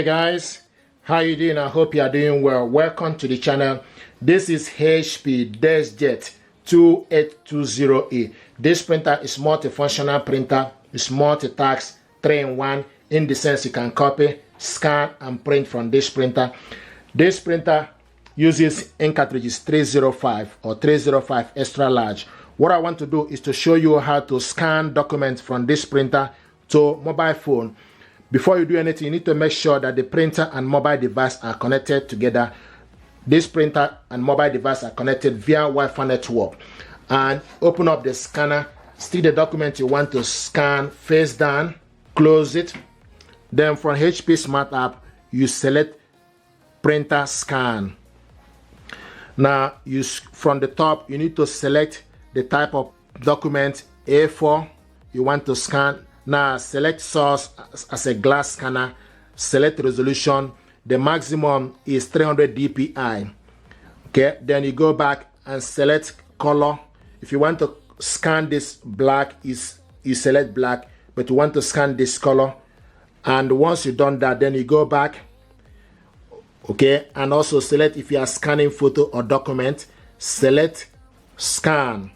Hey guys, how you doing? I hope you are doing well. Welcome to the channel. This is HP Deskjet 2820A. This printer is multifunctional printer. It's multitask, 3-in-1, in the sense you can copy, scan and print from this printer. This printer uses ink cartridges 305 or 305 extra large. What I want to do is to show you how to scan documents from this printer to mobile phone. Before you do anything, you need to make sure that the printer and mobile device are connected together. This printer and mobile device are connected via Wi-Fi network. And open up the scanner, stick the document you want to scan face down, close it. Then from HP Smart App, you select printer scan. Now, from the top, you need to select the type of document A4 you want to scan. Now select source as a glass scanner, select resolution. The maximum is 300 dpi. Okay, then you go back and select color. If you want to scan this black, you select black, but you want to scan this color. And once you've done that, then you go back, okay, and also select if you are scanning photo or document, select scan.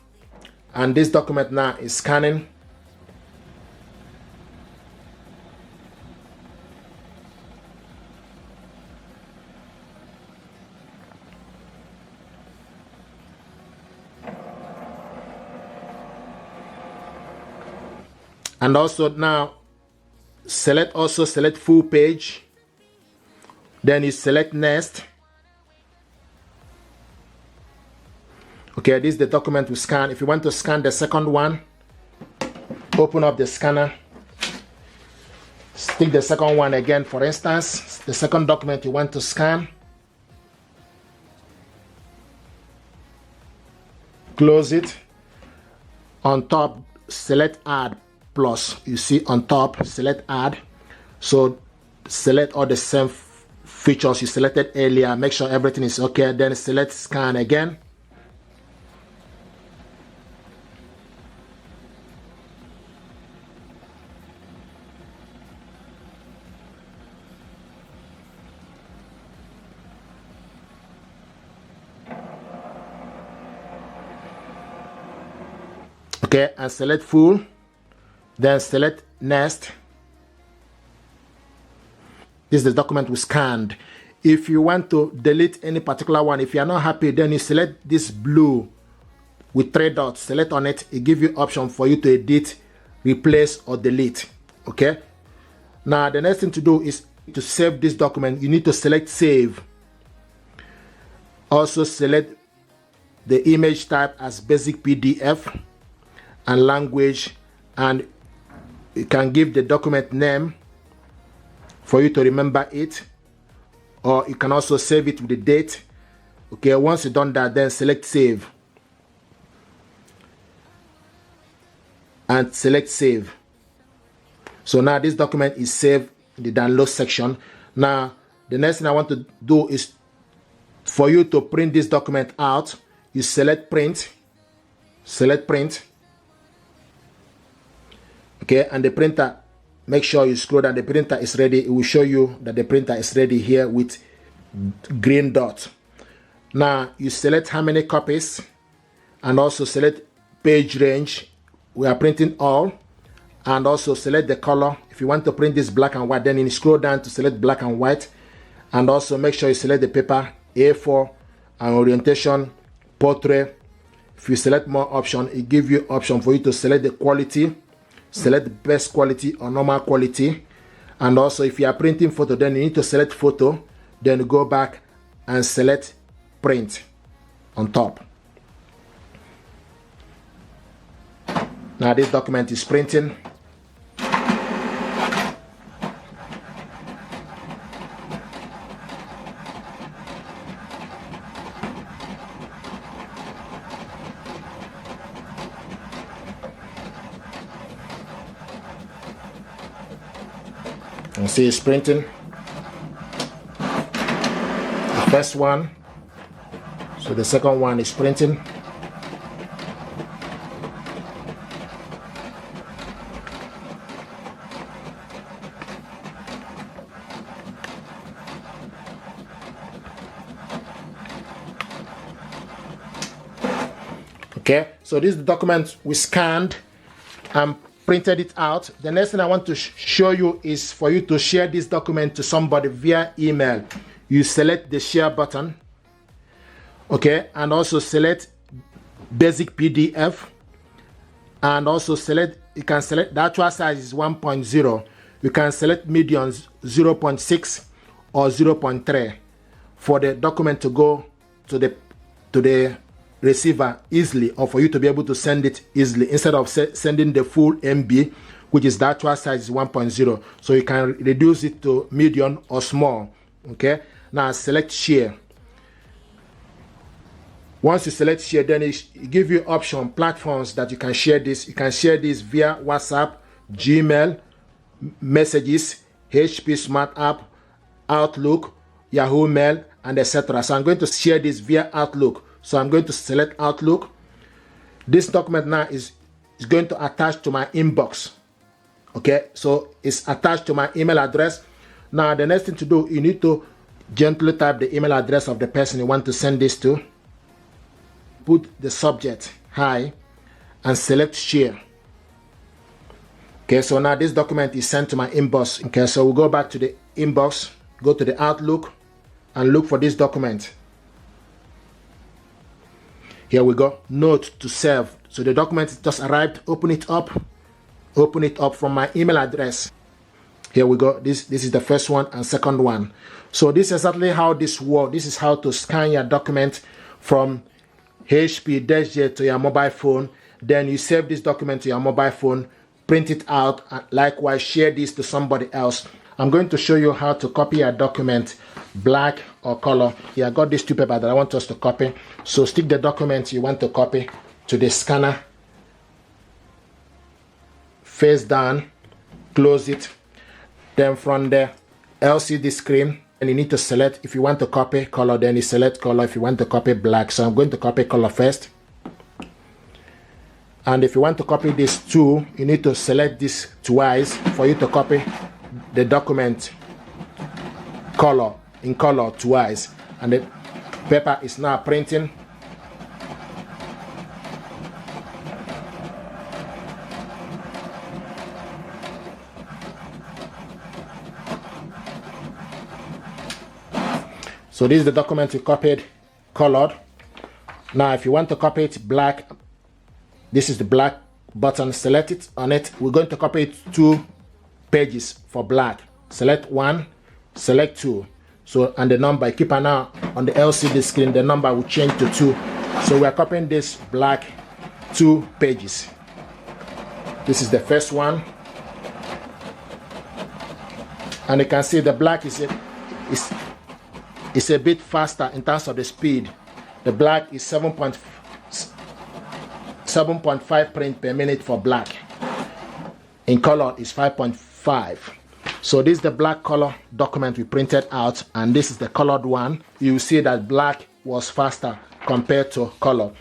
And this document now is scanning. And also now select full page. Then you select next. Okay, this is the document we scan. If you want to scan the second one, open up the scanner, stick the second one again. For instance, the second document you want to scan, close it. On top, select add plus. You see on top, select add. So select all the same features you selected earlier. Make sure everything is okay. Then select scan again. Okay, and select full. Then select next. This is the document we scanned. If you want to delete any particular one, if you are not happy, then you select this blue with 3 dots. Select on it. It gives you option for you to edit, replace, or delete. Okay. Now the next thing to do is to save this document. You need to select save. Also select the image type as basic PDF and language, and you can give the document name for you to remember it, or you can also save it with the date. Okay, once you've done that, then select save and select save. So now this document is saved in the download section. Now the next thing I want to do is for you to print this document out. You select print, okay, and the printer, make sure you scroll down. The printer is ready. It will show you that the printer is ready here with green dot. Now you select how many copies and also select page range. We are printing all, and also select the color. If you want to print this black and white, then you scroll down to select black and white, and also make sure you select the paper A4 and orientation portrait. If you select more option, it gives you option for you to select the quality. Select the best quality or normal quality. And also if you are printing photo, then you need to select photo, then go back and select print on top. Now this document is printing. You see it's printing. The first one. So the second one is printing. Okay, so this is the document we scanned and printed it out. The next thing I want to show you is for you to share this document to somebody via email. You select the share button, okay, and also select basic PDF, and also select, you can select the actual size is 1.0. You can select medium 0.6 or 0.3 for the document to go to the receiver easily, or for you to be able to send it easily instead of sending the full MB, which is the actual size is 1.0. So you can reduce it to medium or small. Okay, now select share. Once you select share, then it gives you option platforms that you can share this. You can share this via WhatsApp, Gmail, Messages, HP Smart App, Outlook, Yahoo Mail, and etc. So I'm going to share this via Outlook. So I'm going to select Outlook. This document now is going to attach to my inbox. Okay, so it's attached to my email address. Now the next thing to do, you need to gently type the email address of the person you want to send this to. Put the subject, hi, and select share. Okay, so now this document is sent to my inbox. Okay, so we'll go back to the inbox, go to the Outlook, and look for this document. Here we go, note to self. So the document just arrived. Open it up from my email address. Here we go. This is the first one and second one. So this is exactly how this works. This is how to scan your document from HP Deskjet to your mobile phone. Then you save this document to your mobile phone, print it out, and likewise share this to somebody else. I'm going to show you how to copy a document, black or color. Yeah, I got these two papers that I want us to copy. So stick the document you want to copy to the scanner, face down, close it. Then from the LCD screen, and you need to select, if you want to copy color, then you select color. If you want to copy black, so I'm going to copy color first. And if you want to copy this too, you need to select this twice for you to copy the document in color twice. And the paper is now printing. So this is the document you copied, colored. Now if you want to copy it black, this is the black button, select it on it. We're going to copy it 2 pages for black. Select 1, select 2. So, and the number, keep an eye on the LCD screen, the number will change to 2. So we are copying this black 2 pages. This is the first one. And you can see the black is a bit faster in terms of the speed. The black is 7.5 print per minute for black. In color is 5.5. So this is the black color document we printed out, and this is the colored one. You see that black was faster compared to color.